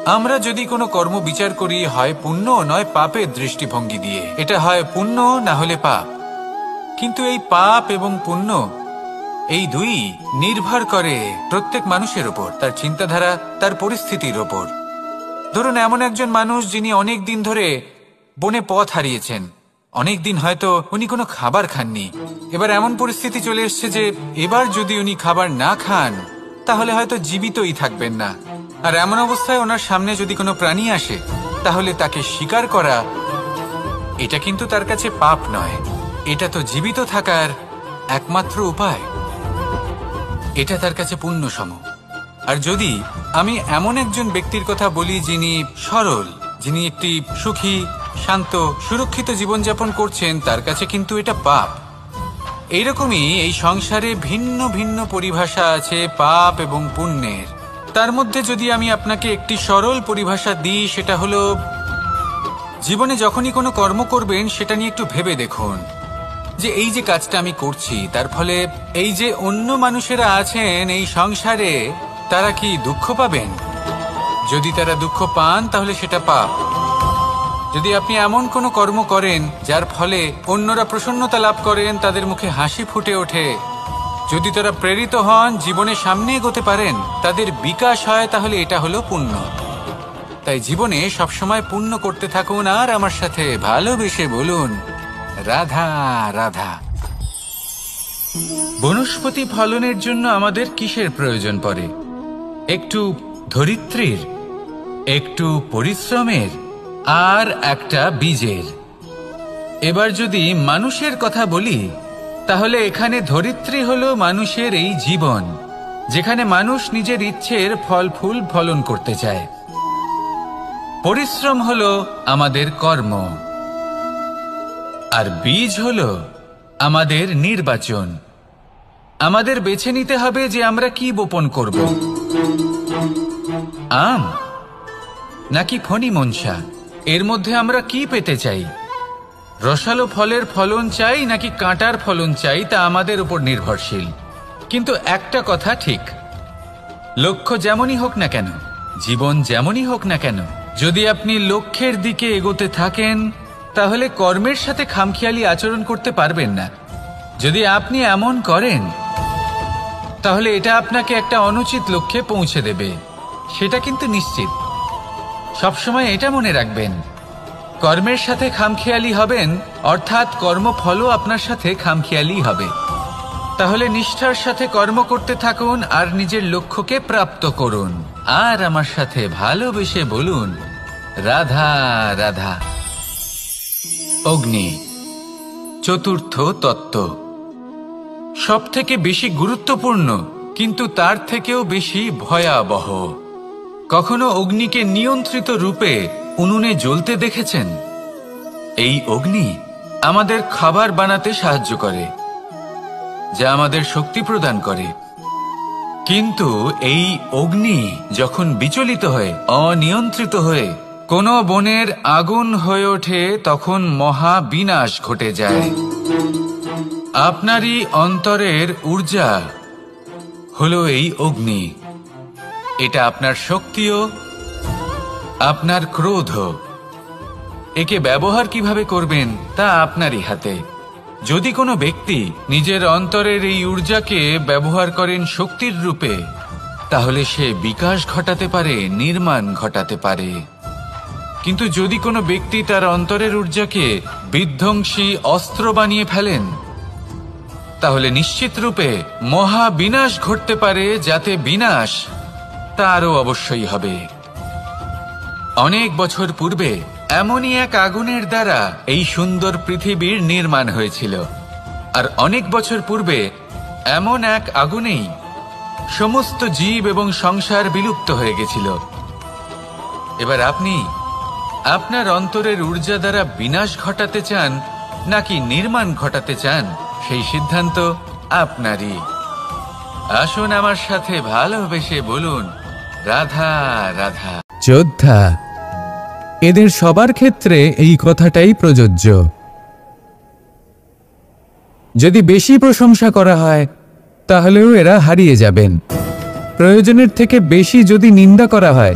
আমরা যদি কোনো কর্ম বিচার করি, হয় পুণ্য নয় পাপের দৃষ্টিভঙ্গি দিয়ে, এটা হয় পুণ্য না হলে পাপ। কিন্তু এই পাপ এবং পুণ্য এই দুই নির্ভর করে প্রত্যেক মানুষের ওপর, তার চিন্তাধারা, তার পরিস্থিতির ওপর। ধরুন এমন একজন মানুষ যিনি অনেক দিন ধরে বনে পথ হারিয়েছেন, অনেক দিন হয়তো উনি কোনো খাবার খাননি। এবার এমন পরিস্থিতি চলে এসছে যে এবার যদি উনি খাবার না খান তাহলে হয়তো জীবিতই থাকবেন না। আর এমন অবস্থায় ওনার সামনে যদি কোনো প্রাণী আসে তাহলে তাকে শিকার করা, এটা কিন্তু তার কাছে পাপ নয়। এটা তো জীবিত থাকার একমাত্র উপায়। এটা তার কাছে পুণ্য সম। আর যদি আমি এমন একজন ব্যক্তির কথা বলি যিনি সরল, যিনি একটি সুখী, শান্ত, সুরক্ষিত জীবনযাপন করছেন, তার কাছে কিন্তু এটা পাপ। এইরকমই এই সংসারে ভিন্ন ভিন্ন পরিভাষা আছে পাপ এবং পুণ্যের। তার মধ্যে যদি আমি আপনাকে একটি সরল পরিভাষা দিই, সেটা হলো জীবনে যখনই কোনো কর্ম করবেন সেটা নিয়ে একটু ভেবে দেখুন যে এই যে কাজটা আমি করছি তার ফলে এই যে অন্য মানুষেরা আছেন এই সংসারে তারা কি দুঃখ পাবেন? যদি তারা দুঃখ পান তাহলে সেটা পাপ। যদি আপনি এমন কোনো কর্ম করেন যার ফলে অন্যরা প্রসন্নতা লাভ করেন, তাদের মুখে হাসি ফুটে ওঠে, যদি তারা প্রেরিত হন, জীবনে সামনে এগোতে পারেন, তাদের বিকাশ হয়, তাহলে এটা হলো পুণ্য। তাই জীবনে সবসময় পুণ্য করতে থাকুন আর আমার সাথে ভালোবেসে বলুন, রাধা রাধা। বনস্পতি ফলনের জন্য আমাদের কিসের প্রয়োজন পড়ে? একটু ধরিত্রীর, একটু পরিশ্রমের আর একটা বীজের। এবার যদি মানুষের কথা বলি তাহলে এখানে ধরিত্রী হলো মানুষের এই জীবন, যেখানে মানুষ নিজের ইচ্ছের ফল ফুল ফলন করতে চায়। পরিশ্রম হলো আমাদের কর্ম। আর বীজ হলো আমাদের নির্বাচন। আমাদের বেছে নিতে হবে যে আমরা কি বপন করব, আম নাকি ফণি মনসা। এর মধ্যে আমরা কি পেতে চাই? রসালো ফলের ফলন চাই নাকি কাঁটার ফলন চাই, তা আমাদের উপর নির্ভরশীল। কিন্তু একটা কথা ঠিক, লক্ষ্য যেমনই হোক না কেন, জীবন যেমনই হোক না কেন, যদি আপনি লক্ষ্যের দিকে এগোতে থাকেন তাহলে কর্মের সাথে খামখেয়ালি আচরণ করতে পারবেন না। যদি আপনি এমন করেন তাহলে এটা আপনাকে একটা অনুচিত লক্ষ্যে পৌঁছে দেবে, সেটা কিন্তু নিশ্চিত। সবসময় এটা মনে রাখবেন, কর্মের সাথে খামখেয়ালি হবেন অর্থাৎ কর্মফলও আপনার সাথে খামখেয়ালি হবে। তাহলে নিষ্ঠার সাথে কর্ম করতে থাকুন আর নিজের লক্ষ্যকে প্রাপ্ত করুন। আর আমার সাথে ভালোবেসে বলুন, রাধা রাধা। অগ্নি চতুর্থ তত্ত্ব, সব থেকে বেশি গুরুত্বপূর্ণ কিন্তু তার থেকেও বেশি ভয়াবহ। কখনো অগ্নিকে নিয়ন্ত্রিত রূপে উনুনে জ্বলতে দেখেছেন? এই অগ্নি আমাদের খাবার বানাতে সাহায্য করে, যা আমাদের শক্তি প্রদান করে। কিন্তু এই অগ্নি যখন বিচলিত হয়ে, অনিয়ন্ত্রিত হয়ে কোনো বনের আগুন হয়ে ওঠে, তখন মহা বিনাশ ঘটে যায়। আপনারই অন্তরের ঊর্জা হলো এই অগ্নি। এটা আপনার শক্তিও, আপনার ক্রোধ। একে ব্যবহার কিভাবে করবেন তা আপনারই হাতে। যদি কোনো ব্যক্তি নিজের অন্তরের এই ঊর্জাকে ব্যবহার করেন শক্তির রূপে, তাহলে সে বিকাশ ঘটাতে পারে, নির্মাণ ঘটাতে পারে। কিন্তু যদি কোনো ব্যক্তি তার অন্তরের ঊর্জাকে বিধ্বংসী অস্ত্র বানিয়ে ফেলেন, তাহলে নিশ্চিত রূপে মহা বিনাশ ঘটতে পারে, যাতে বিনাশ তারও অবশ্যই হবে। অনেক বছর পূর্বে এমনই এক আগুনের দ্বারা এই সুন্দর পৃথিবীর নির্মাণ হয়েছিল। আর অনেক বছর পূর্বে এমন এক আগুনেই সমস্ত জীব এবং সংসার বিলুপ্ত হয়ে গেছিল। এবার আপনি আপনার অন্তরের ঊর্জা দ্বারা বিনাশ ঘটাতে চান নাকি নির্মাণ ঘটাতে চান, সেই সিদ্ধান্ত আপনারই। আসুন আমার সাথে ভালোবেসে বলুন, রাধা রাধা। যোদ্ধা, এদের সবার ক্ষেত্রে এই কথাটাই প্রযোজ্য। যদি বেশি প্রশংসা করা হয় তাহলেও এরা হারিয়ে যাবেন। প্রয়োজনের থেকে বেশি যদি নিন্দা করা হয়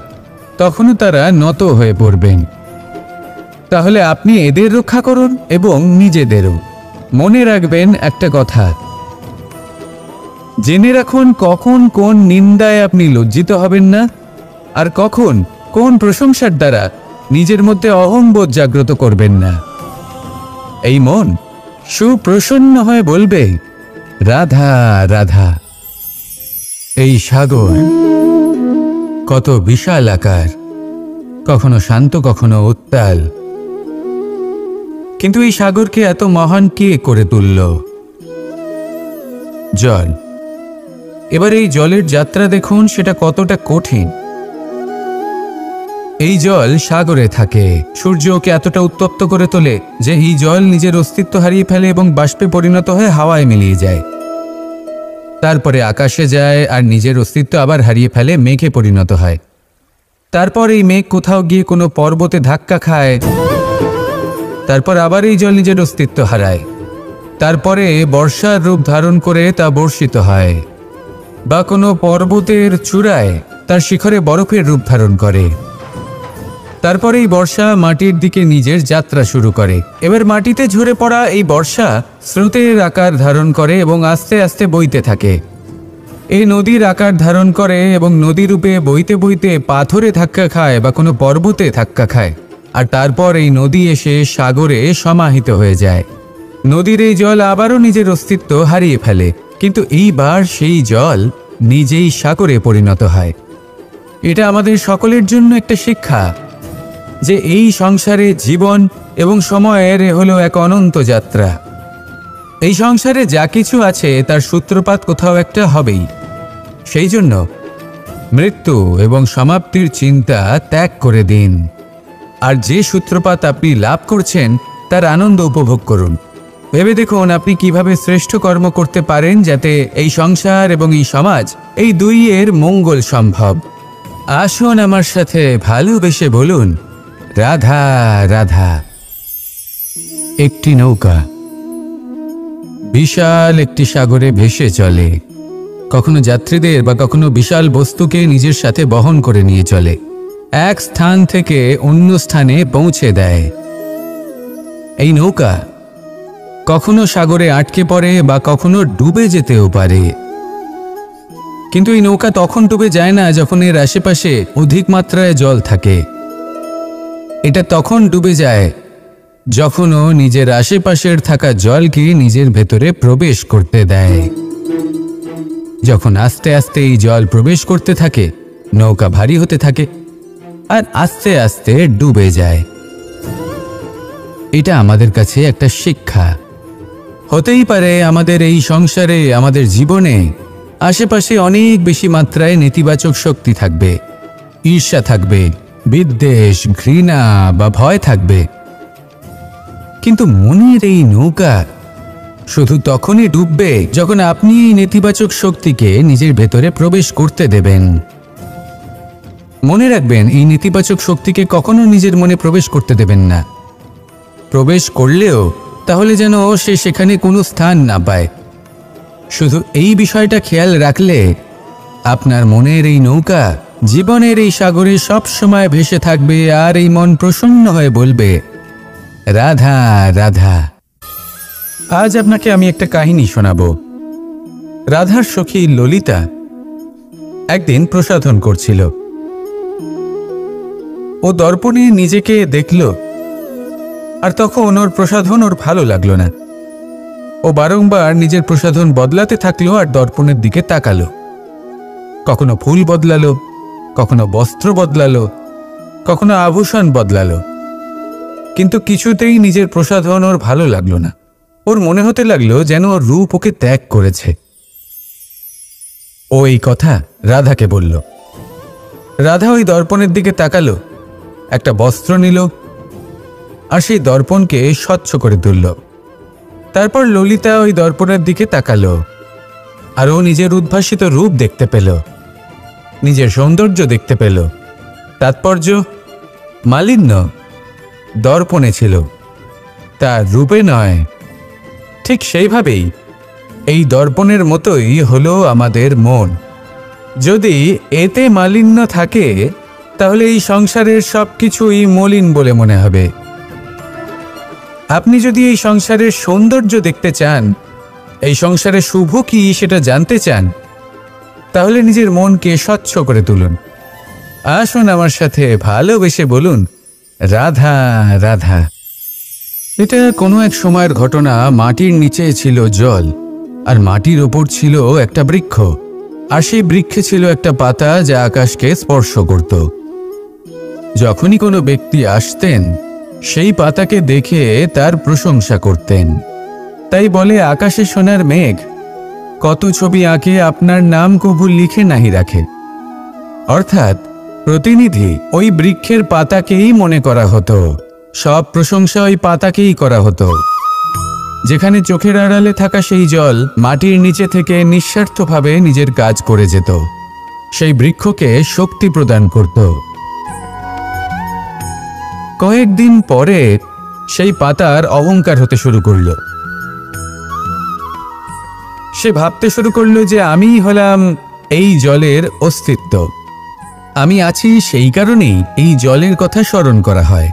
তখনও তারা নত হয়ে পড়বেন। তাহলে আপনি এদের রক্ষা করুন এবং নিজেদেরও। মনে রাখবেন একটা কথা, জেনে রাখুন কখন কোন নিন্দায় আপনি লজ্জিত হবেন না, আর কখন কোন প্রশংসার দ্বারা নিজের মধ্যে অহংবোধ জাগ্রত করবেন না। এই মন সুপ্রসন্ন হয়ে বলবে, রাধা রাধা। এই সাগর কত বিশাল আকার, কখনো শান্ত কখনো উত্তাল, কিন্তু এই সাগরকে এত মহান কে করে তুলল? জল। এবার এই জলের যাত্রা দেখুন, সেটা কতটা কঠিন। এই জল সাগরে থাকে, সূর্য ওকে এতটা উত্তপ্ত করে তোলে যে এই জল নিজের অস্তিত্ব হারিয়ে ফেলে এবং বাষ্পে পরিণত হয়ে হাওয়ায় মিলিয়ে যায়। তারপরে আকাশে যায় আর নিজের অস্তিত্ব আবার হারিয়ে ফেলে, মেঘে পরিণত হয়। তারপর এই মেঘ কোথাও গিয়ে কোনো পর্বতে ধাক্কা খায়, তারপর আবার এই জল নিজের অস্তিত্ব হারায়। তারপরে বর্ষার রূপ ধারণ করে তা বর্ষিত হয়, বা কোনো পর্বতের চূড়ায় তার শিখরে বরফের রূপ ধারণ করে। তারপরে এই বর্ষা মাটির দিকে নিজের যাত্রা শুরু করে। এবার মাটিতে ঝরে পড়া এই বর্ষা স্রোতের আকার ধারণ করে এবং আস্তে আস্তে বইতে থাকে। এই নদীর আকার ধারণ করে এবং নদী রূপে বইতে বইতে পাথরে ধাক্কা খায় বা কোনো পর্বতে ধাক্কা খায়, আর তারপর এই নদী এসে সাগরে সমাহিত হয়ে যায়। নদীর এই জল আবারও নিজের অস্তিত্ব হারিয়ে ফেলে, কিন্তু এইবার সেই জল নিজেই সাগরে পরিণত হয়। এটা আমাদের সকলের জন্য একটা শিক্ষা যে এই সংসারে জীবন এবং সময়ের হলো এক অনন্ত যাত্রা। এই সংসারে যা কিছু আছে তার সূত্রপাত কোথাও একটা হবেই। সেই জন্য মৃত্যু এবং সমাপ্তির চিন্তা ত্যাগ করে দিন। আর যে সূত্রপাত আপনি লাভ করছেন তার আনন্দ উপভোগ করুন। ভেবে দেখুন আপনি কিভাবে শ্রেষ্ঠ কর্ম করতে পারেন যাতে এই সংসার এবং এই সমাজ এই দুইয়ের মঙ্গল সম্ভব। আসুন আমার সাথে ভালোবেসে বলুন, রাধা রাধা। একটি নৌকা বিশাল একটি সাগরে ভেসে চলে। কখনো যাত্রীদের বা কখনো বিশাল বস্তুকে নিজের সাথে বহন করে নিয়ে চলে, এক স্থান থেকে অন্য স্থানে পৌঁছে দেয়। এই নৌকা কখনো সাগরে আটকে পড়ে বা কখনো ডুবে যেতেও পারে, কিন্তু এই নৌকা তখন ডুবে যায় না যখন এর আশেপাশে অধিক মাত্রায় জল থাকে। এটা তখন ডুবে যায় যখন ও নিজের আশেপাশের থাকা জলকে নিজের ভেতরে প্রবেশ করতে দেয়। যখন আস্তে আস্তে এই জল প্রবেশ করতে থাকে, নৌকা ভারী হতে থাকে আর আস্তে আস্তে ডুবে যায়। এটা আমাদের কাছে একটা শিক্ষা। হতেই পারে আমাদের এই সংসারে, আমাদের জীবনে আশেপাশে অনেক বেশি মাত্রায় নেতিবাচক শক্তি থাকবে, ঈর্ষা থাকবে, বিদ্বেষ, ঘৃণা বা ভয় থাকবে, কিন্তু মনের এই নৌকা শুধু তখনই ডুববে যখন আপনি এই নেতিবাচক শক্তিকে নিজের ভেতরে প্রবেশ করতে দেবেন। মনে রাখবেন, এই নেতিবাচক শক্তিকে কখনো নিজের মনে প্রবেশ করতে দেবেন না। প্রবেশ করলেও তাহলে যেন সে সেখানে কোনো স্থান না পায়। শুধু এই বিষয়টা খেয়াল রাখলে আপনার মনের এই নৌকা জীবনের এই সাগরে সব সময় ভেসে থাকবে আর এই মন প্রসন্ন হয়ে বলবে, রাধা রাধা। আজ আপনাকে আমি একটা কাহিনী শোনাবো। রাধার সখী ললিতা একদিন প্রসাধন করছিল। ও দর্পণে নিজেকে দেখল, আর তখন ওর প্রসাধন ওর ভালো লাগলো না। ও বারংবার নিজের প্রসাধন বদলাতে থাকলো আর দর্পণের দিকে তাকালো। কখনো ফুল বদলালো, কখনো বস্ত্র বদলালো, কখনো আভূষণ বদলালো, কিন্তু কিছুতেই নিজের প্রসাধন ওর ভালো লাগলো না। ওর মনে হতে লাগলো যেন ওর রূপ ওকে ত্যাগ করেছে। ও এই কথা রাধাকে বলল। রাধা ওই দর্পণের দিকে তাকালো, একটা বস্ত্র নিল আর সেই দর্পণকে স্বচ্ছ করে তুলল। তারপর ললিতা ওই দর্পণের দিকে তাকালো আর ও নিজের উদ্ভাসিত রূপ দেখতে পেল, নিজের সৌন্দর্য দেখতে পেল। তাৎপর্য, মালিন্য দর্পণে ছিল, তার রূপে নয়। ঠিক সেইভাবেই এই দর্পণের মতোই হলো আমাদের মন। যদি এতে মালিন্য থাকে তাহলে এই সংসারের সব কিছুই মলিন বলে মনে হবে। আপনি যদি এই সংসারের সৌন্দর্য দেখতে চান, এই সংসারে শুভ কি সেটা জানতে চান, তাহলে নিজের মনকে স্বচ্ছ করে তুলুন। আসুন আমার সাথে ভালোবেসে বলুন, রাধা রাধা। এটা কোনো এক সময়ের ঘটনা। মাটির নিচে ছিল জল আর মাটির ওপর ছিল একটা বৃক্ষ, আর সেই বৃক্ষে ছিল একটা পাতা যা আকাশকে স্পর্শ করত। যখনই কোনো ব্যক্তি আসতেন সেই পাতাকে দেখে তার প্রশংসা করতেন। তাই বলে, আকাশে সোনার মেঘ কত ছবি আঁকে, আপনার নাম কবু লিখে নাহি রাখে। অর্থাৎ প্রতিনিধি ওই বৃক্ষের পাতাকেই মনে করা হতো, সব প্রশংসা ওই পাতাকেই করা হতো। যেখানে চোখের আড়ালে থাকা সেই জল মাটির নিচে থেকে নিঃস্বার্থভাবে নিজের কাজ করে যেত, সেই বৃক্ষকে শক্তি প্রদান করত। কয়েকদিন পরে সেই পাতার অহংকার হতে শুরু করল। সে ভাবতে শুরু করলো যে আমিই হলাম এই জলের অস্তিত্ব, আমি আছি, সেই কারণেই এই জলের কথা স্মরণ করা হয়।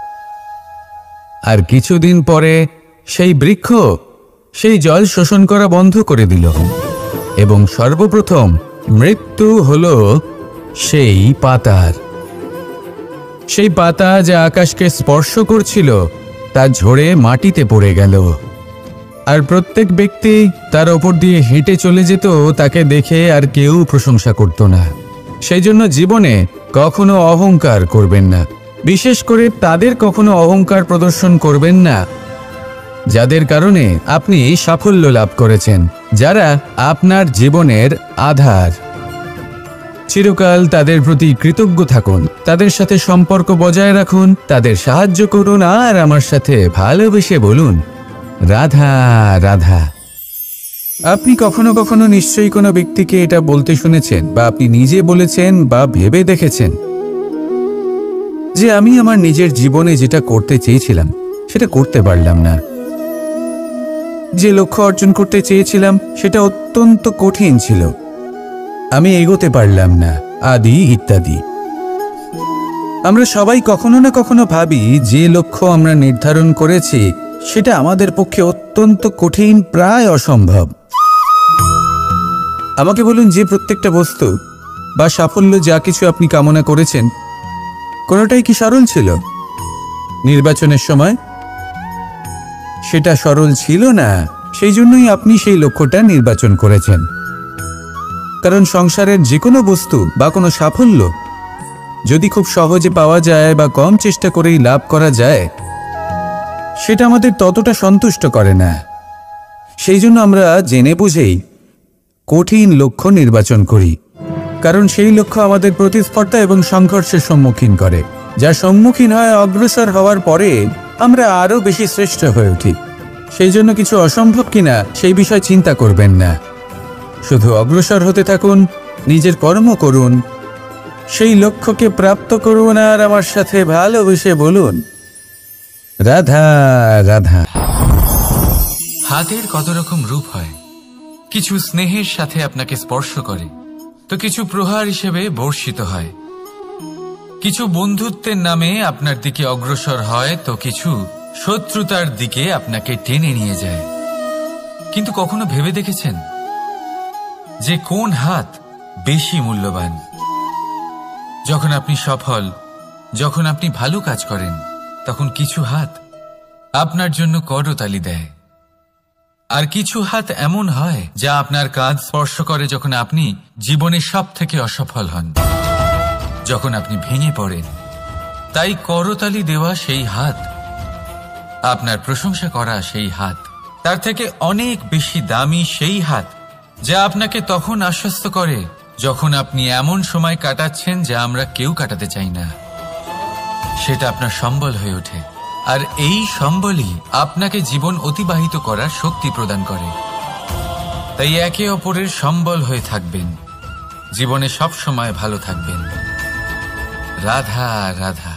আর কিছুদিন পরে সেই বৃক্ষ সেই জল শোষণ করা বন্ধ করে দিল এবং সর্বপ্রথম মৃত্যু হলো সেই পাতার। সেই পাতা যা আকাশকে স্পর্শ করছিল তা ঝরে মাটিতে পড়ে গেল, আর প্রত্যেক ব্যক্তি তার ওপর দিয়ে হেঁটে চলে যেত, তাকে দেখে আর কেউ প্রশংসা করত না। সেই জন্য জীবনে কখনো অহংকার করবেন না, বিশেষ করে তাদের কখনো অহংকার প্রদর্শন করবেন না যাদের কারণে আপনি সাফল্য লাভ করেছেন, যারা আপনার জীবনের আধার। চিরকাল তাদের প্রতি কৃতজ্ঞ থাকুন, তাদের সাথে সম্পর্ক বজায় রাখুন, তাদের সাহায্য করুন আর আমার সাথে ভালোবেসে বলুন রাধা রাধা। আপনি কখনো কখনো নিশ্চয়ই কোনো ব্যক্তিকে এটা বলতে শুনেছেন বা আপনি নিজে বলেছেন বা ভেবে দেখেছেন যে আমি আমার নিজের জীবনে যেটা করতে চেয়েছিলাম সেটা করতে পারলাম না, যে লক্ষ্য অর্জন করতে চেয়েছিলাম সেটা অত্যন্ত কঠিন ছিল, আমি এগোতে পারলাম না, আদি ইত্যাদি। আমরা সবাই কখনো না কখনো ভাবি যে লক্ষ্য আমরা নির্ধারণ করেছি সেটা আমাদের পক্ষে অত্যন্ত কঠিন, প্রায় অসম্ভব। আমাকে বলুন, যে প্রত্যেকটা বস্তু বা সাফল্য যা কিছু আপনি কামনা করেছেন কোনোটাই কি সরল ছিল? নির্বাচনের সময় সেটা সরল ছিল না, সেই জন্যই আপনি সেই লক্ষ্যটা নির্বাচন করেছেন। কারণ সংসারের যে কোনো বস্তু বা কোনো সাফল্য যদি খুব সহজে পাওয়া যায় বা কম চেষ্টা করেই লাভ করা যায়, সেটা আমাদের ততটা সন্তুষ্ট করে না। সেই জন্য আমরা জেনে বুঝেই কঠিন লক্ষ্য নির্বাচন করি, কারণ সেই লক্ষ্য আমাদের প্রতিস্পর্ধা এবং সংঘর্ষের সম্মুখীন করে, যার সম্মুখীন হয় অগ্রসর হওয়ার পরে আমরা আরও বেশি শ্রেষ্ঠ হয়ে উঠি। সেই জন্য কিছু অসম্ভব কিনা সেই বিষয় চিন্তা করবেন না, শুধু অগ্রসর হতে থাকুন, নিজের কর্ম করুন, সেই লক্ষ্যকে প্রাপ্ত করুন আর আমার সাথে ভালোবেসে বলুন রাধা রাধা। হাতের কত রকম রূপ হয়, কিছু স্নেহের সাথে আপনাকে স্পর্শ করে, তো কিছু প্রহার হিসেবে বর্ষিত হয়, কিছু বন্ধুত্বের নামে আপনার দিকে অগ্রসর হয়, তো কিছু শত্রুতার দিকে আপনাকে টেনে নিয়ে যায়। কিন্তু কখনো ভেবে দেখেছেন যে কোন হাত বেশি মূল্যবান? যখন আপনি সফল, যখন আপনি ভালো কাজ করেন, তখন কিছু হাত আপনার জন্য করতালি দেয়, আর কিছু হাত এমন হয় যা আপনার কাঁধ স্পর্শ করে যখন আপনি জীবনে সব থেকে অসফল হন, যখন আপনি ভেঙে পড়েন। তাই করতালি দেওয়া সেই হাত, আপনার প্রশংসা করা সেই হাত, তার থেকে অনেক বেশি দামি সেই হাত যা আপনাকে তখন আশ্বস্ত করে যখন আপনি এমন সময় কাটাচ্ছেন যা আমরা কেউ কাটাতে চাই না। সেটা আপনার সম্বল হয়ে ওঠে, আর এই সম্বলই আপনাকে জীবন অতিবাহিত করার শক্তি প্রদান করে। তাই একে অপরের সম্বল হয়ে থাকবেন, জীবনে সব সময় ভালো থাকবেন। রাধা রাধা।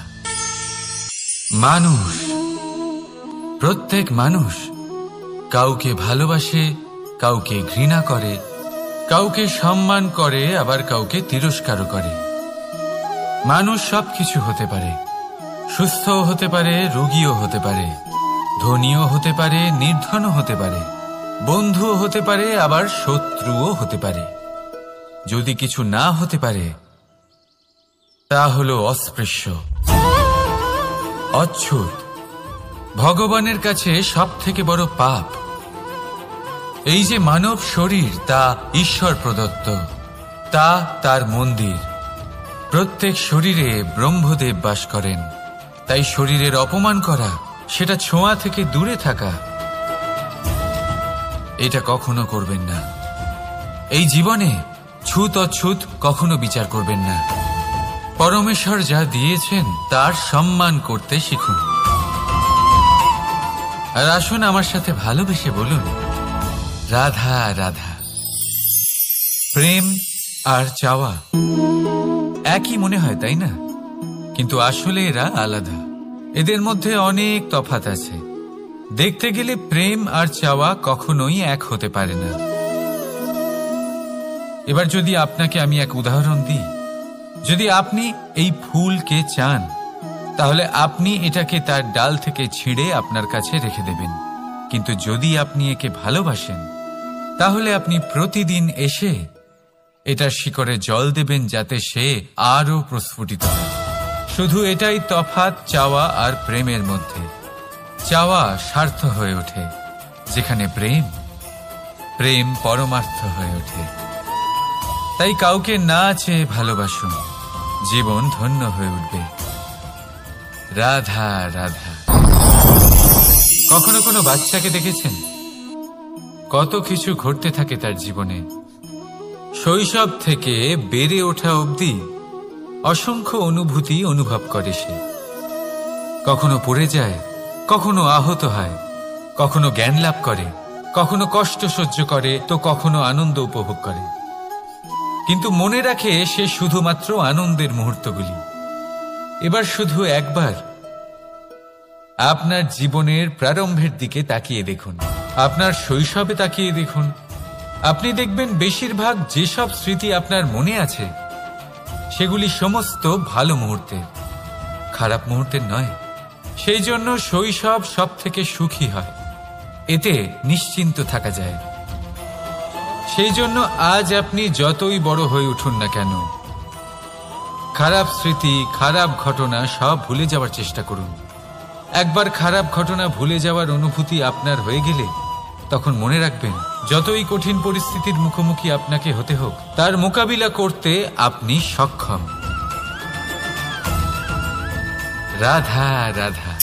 মানুষ, প্রত্যেক মানুষ কাউকে ভালোবাসে, কাউকে ঘৃণা করে, কাউকে সম্মান করে, আবার কাউকে তিরস্কারও করে। মানুষ সবকিছু হতে পারে, সুস্থও হতে পারে, রোগীও হতে পারে, ধনীও হতে পারে, নির্ধনও হতে পারে, বন্ধুও হতে পারে, আবার শত্রুও হতে পারে। যদি কিছু না হতে পারে তা হলো অস্পৃশ্য, অচ্ছুত। ভগবানের কাছে সব থেকে বড় পাপ এই যে মানব শরীর, তা ঈশ্বর প্রদত্ত, তা তার মন্দির। প্রত্যেক শরীরে ব্রহ্মদেব বাস করেন, তাই শরীরের অপমান করা, সেটা ছোঁয়া থেকে দূরে থাকা, এটা কখনো করবেন না। এই জীবনে ছুত অছুত কখনো বিচার করবেন না। পরমেশ্বর যা দিয়েছেন তার সম্মান করতে শিখুন। আর আসুন আমার সাথে ভালোবেসে বলুন রাধা রাধা। প্রেম আর চাওয়া একই মনে হয়, তাই না? কিন্তু আসলে এরা আলাদা, এদের মধ্যে অনেক তফাৎ আছে। দেখতে গেলে প্রেম আর চাওয়া কখনোই এক হতে পারে না। এবার যদি আপনাকে আমি এক উদাহরণ দিই, যদি আপনি এই ফুলকে চান, তাহলে আপনি এটাকে তার ডাল থেকে ছিঁড়ে আপনার কাছে রেখে দেবেন। কিন্তু যদি আপনি একে ভালোবাসেন, তাহলে আপনি প্রতিদিন এসে এটার শিকড়ে জল দেবেন, যাতে সে আরো প্রস্ফুটিত হয়। শুধু এটাই তফাৎ চাওয়া আর প্রেমের মধ্যে। চাওয়া স্বার্থ হয়ে ওঠে, যেখানে প্রেম, প্রেম পরমার্থ হয়ে ওঠে। তাই কাউকে না চেয়ে ভালোবাসুন, জীবন ধন্য হয়ে উঠবে। রাধা রাধা। কখনো কোনো বাচ্চাকে দেখেছেন? কত কিছু ঘটতে থাকে তার জীবনে, শৈশব থেকে বেড়ে ওঠা অবধি অসংখ্য অনুভূতি অনুভব করে সে। কখনো পড়ে যায়, কখনো আহত হয়, কখনো জ্ঞান লাভ করে, কখনো কষ্ট সহ্য করে, তো কখনো আনন্দ উপভোগ করে। কিন্তু মনে রাখে সে শুধুমাত্র আনন্দের মুহূর্তগুলি। এবার শুধু একবার আপনার জীবনের প্রারম্ভের দিকে তাকিয়ে দেখুন, আপনার শৈশবে তাকিয়ে দেখুন। আপনি দেখবেন বেশিরভাগ যেসব স্মৃতি আপনার মনে আছে সেগুলি সমস্ত ভালো মুহূর্তের, খারাপ মুহূর্তের নয়। সেই জন্য শৈশব সব থেকে সুখী হয়, এতে নিশ্চিন্ত থাকা যায়। সেই জন্য আজ আপনি যতই বড় হয়ে উঠুন না কেন, খারাপ স্মৃতি, খারাপ ঘটনা সব ভুলে যাওয়ার চেষ্টা করুন। একবার খারাপ ঘটনা ভুলে যাওয়ার অনুভূতি আপনার হয়ে গেলে তখন মনে রাখবেন, যতই কঠিন পরিস্থিতির মুখোমুখি আপনাকে হতে হোক, তার মোকাবিলা করতে আপনি সক্ষম। রাধা রাধা।